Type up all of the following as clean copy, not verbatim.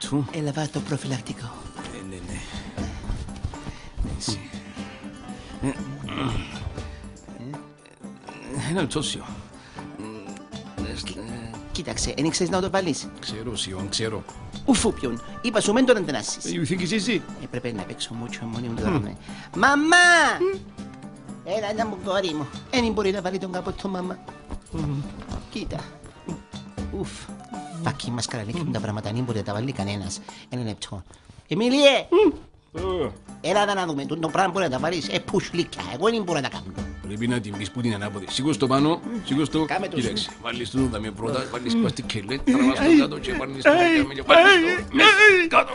σου. Ελαβάτο προφυλακτικό. Ναι. Έτσι. Ένα λεπτόσιο. Κοίταξε, δεν ξέρεις να το βάλεις. Ξέρω, Σιόν, ξέρω. Ουφούπιον, είπα σου μεν τον αντενάσεις. You think it's easy? Πρέπει να παίξω μούτσο μόνοι μου τώρα. Μαμά! Έλα να μου κόρη μου. Δεν μπορεί να βάλει τον κάποτο μαμά. Κοίτα. Ουφ. Πακί μας καραλέκουν τα πράγματα, δεν μπορεί να τα βάλει κανένας. Ένα λεπτό. Εμίλιε! Έλα να δούμε, το πράγμα μπορεί να τα βάλεις. Πουσλίκια, εγώ δεν μπορώ να τα κάνω. Πρέπει να την πεις που την ανάποδη. Σήκω στο πάνω, σήκω στο... Κάμε το Κοίταξε, βάλεις το δαμέ πρώτα, βάλεις πας κελέ, τραβάς το κάτω και βάλεις το κάμιλιο, βάλεις το μέσα, κάτω.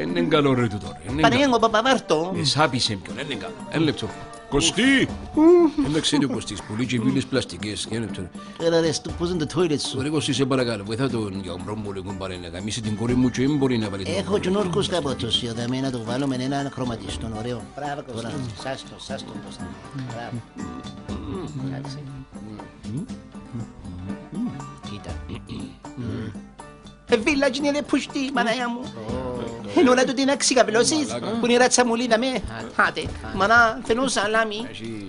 Είναι καλό ρε του τώρα. Παναγιώργο Παπαβάρτο. Εσάπησε ποιον, είναι καλό. Ένα λεπτό. Κωστή! Δεν ξέρει ο Κωστής, πολύ και βίλες πλαστικές. Έλα ρε, πώς είναι το toilet σου. Ωραία Κωστή, σε παρακαλώ, βοηθά τον γιαμπρό μου λίγο πάρε να καμίσει την κόρη μου και δεν μπορεί να βάλει τον Έχω και όρκους κάποτος, για να το βάλω με έναν χρωματιστόν, ωραίο. Μπράβο Κωστή, σάστο πώς είναι. Μπράβο. Εντάξει. Κοίτα. Βίλα και είναι πουστή, μαναία μου. Είναι ώρα του την αξικαπηλώσεις, που είναι η ρατσα μου λίδα με. Άτε, μανά, θέλω σαλάμι. Έχει,